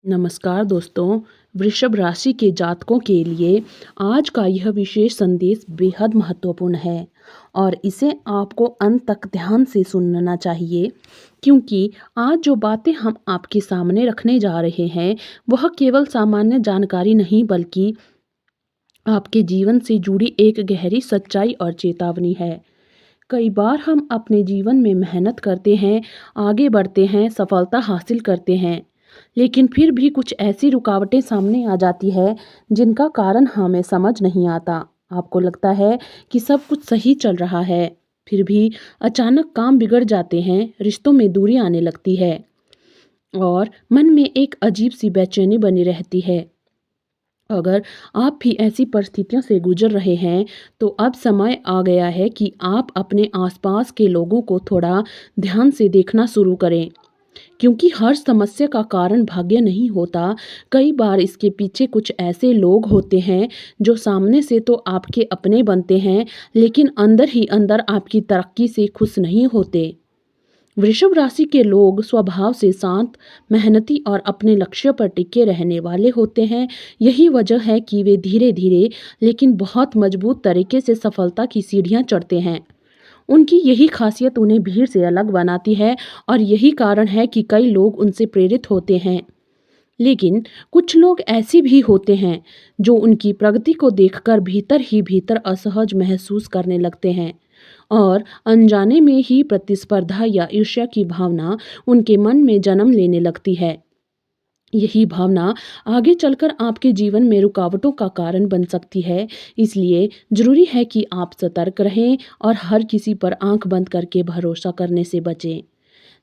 नमस्कार दोस्तों। वृषभ राशि के जातकों के लिए आज का यह विशेष संदेश बेहद महत्वपूर्ण है और इसे आपको अंत तक ध्यान से सुनना चाहिए, क्योंकि आज जो बातें हम आपके सामने रखने जा रहे हैं वह केवल सामान्य जानकारी नहीं बल्कि आपके जीवन से जुड़ी एक गहरी सच्चाई और चेतावनी है। कई बार हम अपने जीवन में मेहनत करते हैं, आगे बढ़ते हैं, सफलता हासिल करते हैं, लेकिन फिर भी कुछ ऐसी रुकावटें सामने आ जाती है जिनका कारण हमें समझ नहीं आता। आपको लगता है कि सब कुछ सही चल रहा है, फिर भी अचानक काम बिगड़ जाते हैं, रिश्तों में दूरी आने लगती है और मन में एक अजीब सी बेचैनी बनी रहती है। अगर आप भी ऐसी परिस्थितियों से गुजर रहे हैं, तो अब समय आ गया है कि आप अपने आसपास के लोगों को थोड़ा ध्यान से देखना शुरू करें, क्योंकि हर समस्या का कारण भाग्य नहीं होता। कई बार इसके पीछे कुछ ऐसे लोग होते हैं जो सामने से तो आपके अपने बनते हैं, लेकिन अंदर ही अंदर आपकी तरक्की से खुश नहीं होते। वृषभ राशि के लोग स्वभाव से शांत, मेहनती और अपने लक्ष्य पर टिके रहने वाले होते हैं। यही वजह है कि वे धीरे धीरे लेकिन बहुत मजबूत तरीके से सफलता की सीढ़ियां चढ़ते हैं। उनकी यही खासियत उन्हें भीड़ से अलग बनाती है और यही कारण है कि कई लोग उनसे प्रेरित होते हैं। लेकिन कुछ लोग ऐसे भी होते हैं जो उनकी प्रगति को देखकर भीतर ही भीतर असहज महसूस करने लगते हैं और अनजाने में ही प्रतिस्पर्धा या ईर्ष्या की भावना उनके मन में जन्म लेने लगती है। यही भावना आगे चलकर आपके जीवन में रुकावटों का कारण बन सकती है। इसलिए जरूरी है कि आप सतर्क रहें और हर किसी पर आंख बंद करके भरोसा करने से बचें।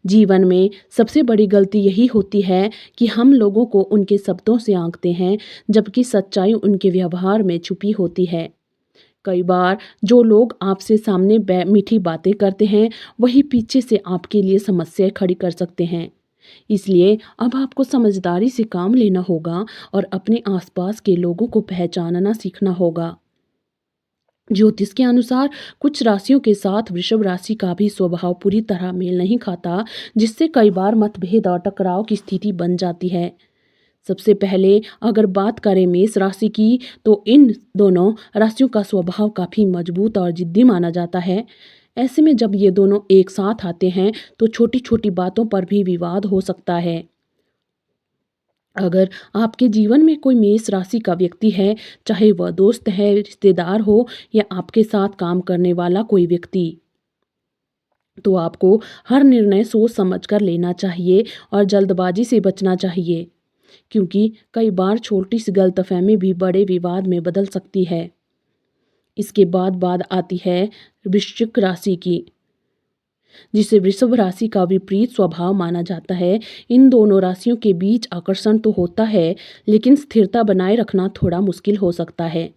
जीवन में सबसे बड़ी गलती यही होती है कि हम लोगों को उनके शब्दों से आंकते हैं, जबकि सच्चाई उनके व्यवहार में छुपी होती है। कई बार जो लोग आपसे सामने मीठी बातें करते हैं, वही पीछे से आपके लिए समस्याएं खड़ी कर सकते हैं। इसलिए अब आपको समझदारी से काम लेना होगा और अपने आसपास के लोगों को पहचानना सीखना होगा। ज्योतिष के अनुसार कुछ राशियों के साथ वृषभ राशि का भी स्वभाव पूरी तरह मेल नहीं खाता, जिससे कई बार मतभेद और टकराव की स्थिति बन जाती है। सबसे पहले अगर बात करें मेष राशि की, तो इन दोनों राशियों का स्वभाव काफी मजबूत और जिद्दी माना जाता है। ऐसे में जब ये दोनों एक साथ आते हैं तो छोटी छोटी बातों पर भी विवाद हो सकता है। अगर आपके जीवन में कोई मेष राशि का व्यक्ति है, चाहे वह दोस्त है, रिश्तेदार हो या आपके साथ काम करने वाला कोई व्यक्ति, तो आपको हर निर्णय सोच समझ कर लेना चाहिए और जल्दबाजी से बचना चाहिए, क्योंकि कई बार छोटी सी गलतफहमी भी बड़े विवाद में बदल सकती है। इसके बाद बात आती है वृश्चिक राशि की, जिसे वृषभ राशि का विपरीत स्वभाव माना जाता है। इन दोनों राशियों के बीच आकर्षण तो होता है, लेकिन स्थिरता बनाए रखना थोड़ा मुश्किल हो सकता है,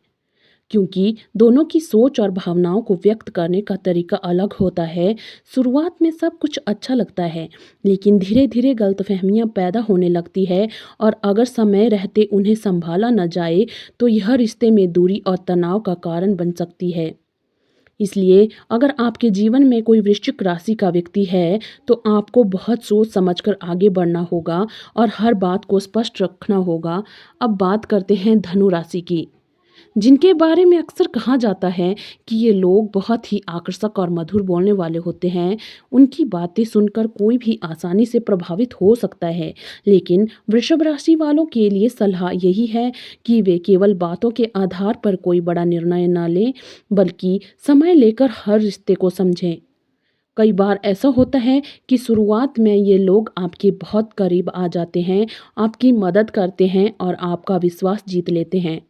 क्योंकि दोनों की सोच और भावनाओं को व्यक्त करने का तरीका अलग होता है। शुरुआत में सब कुछ अच्छा लगता है, लेकिन धीरे धीरे गलतफहमियां पैदा होने लगती है और अगर समय रहते उन्हें संभाला न जाए तो यह रिश्ते में दूरी और तनाव का कारण बन सकती है। इसलिए अगर आपके जीवन में कोई वृश्चिक राशि का व्यक्ति है, तो आपको बहुत सोच समझकर आगे बढ़ना होगा और हर बात को स्पष्ट रखना होगा। अब बात करते हैं धनु राशि की, जिनके बारे में अक्सर कहा जाता है कि ये लोग बहुत ही आकर्षक और मधुर बोलने वाले होते हैं। उनकी बातें सुनकर कोई भी आसानी से प्रभावित हो सकता है, लेकिन वृषभ राशि वालों के लिए सलाह यही है कि वे केवल बातों के आधार पर कोई बड़ा निर्णय न लें, बल्कि समय लेकर हर रिश्ते को समझें। कई बार ऐसा होता है कि शुरुआत में ये लोग आपके बहुत करीब आ जाते हैं, आपकी मदद करते हैं और आपका विश्वास जीत लेते हैं,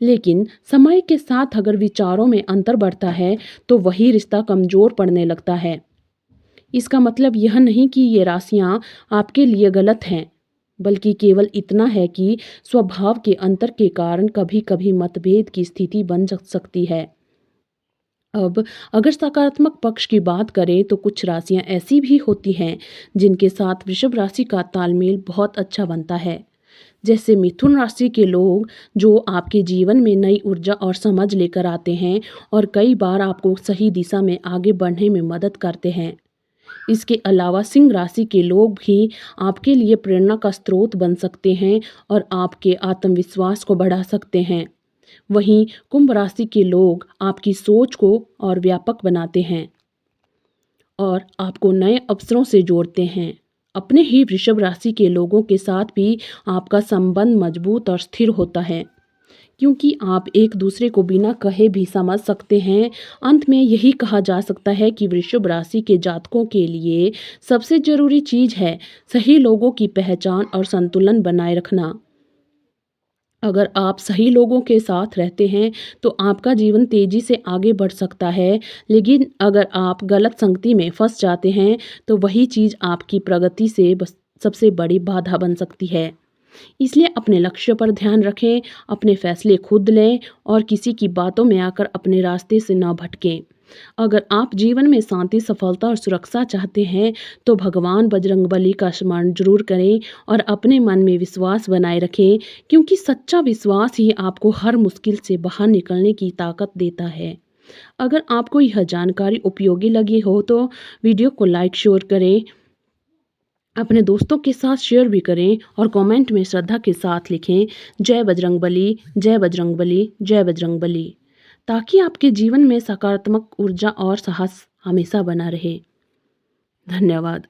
लेकिन समय के साथ अगर विचारों में अंतर बढ़ता है तो वही रिश्ता कमजोर पड़ने लगता है। इसका मतलब यह नहीं कि ये राशियां आपके लिए गलत हैं, बल्कि केवल इतना है कि स्वभाव के अंतर के कारण कभी कभी मतभेद की स्थिति बन सकती है। अब अगर सकारात्मक पक्ष की बात करें तो कुछ राशियां ऐसी भी होती हैं जिनके साथ वृषभ राशि का तालमेल बहुत अच्छा बनता है। जैसे मिथुन राशि के लोग, जो आपके जीवन में नई ऊर्जा और समझ लेकर आते हैं और कई बार आपको सही दिशा में आगे बढ़ने में मदद करते हैं। इसके अलावा सिंह राशि के लोग भी आपके लिए प्रेरणा का स्रोत बन सकते हैं और आपके आत्मविश्वास को बढ़ा सकते हैं। वहीं कुंभ राशि के लोग आपकी सोच को और व्यापक बनाते हैं और आपको नए अवसरों से जोड़ते हैं। अपने ही वृषभ राशि के लोगों के साथ भी आपका संबंध मजबूत और स्थिर होता है, क्योंकि आप एक दूसरे को बिना कहे भी समझ सकते हैं। अंत में यही कहा जा सकता है कि वृषभ राशि के जातकों के लिए सबसे जरूरी चीज है सही लोगों की पहचान और संतुलन बनाए रखना। अगर आप सही लोगों के साथ रहते हैं तो आपका जीवन तेजी से आगे बढ़ सकता है, लेकिन अगर आप गलत संगति में फंस जाते हैं तो वही चीज़ आपकी प्रगति से सबसे बड़ी बाधा बन सकती है। इसलिए अपने लक्ष्य पर ध्यान रखें, अपने फैसले खुद लें और किसी की बातों में आकर अपने रास्ते से ना भटकें। अगर आप जीवन में शांति, सफलता और सुरक्षा चाहते हैं तो भगवान बजरंगबली का स्मरण जरूर करें और अपने मन में विश्वास बनाए रखें, क्योंकि सच्चा विश्वास ही आपको हर मुश्किल से बाहर निकलने की ताकत देता है। अगर आपको यह जानकारी उपयोगी लगी हो तो वीडियो को लाइक शेयर करें, अपने दोस्तों के साथ शेयर भी करें और कमेंट में श्रद्धा के साथ लिखें, जय बजरंगबली, जय बजरंगबली, जय बजरंगबली, ताकि आपके जीवन में सकारात्मक ऊर्जा और साहस हमेशा बना रहे। धन्यवाद।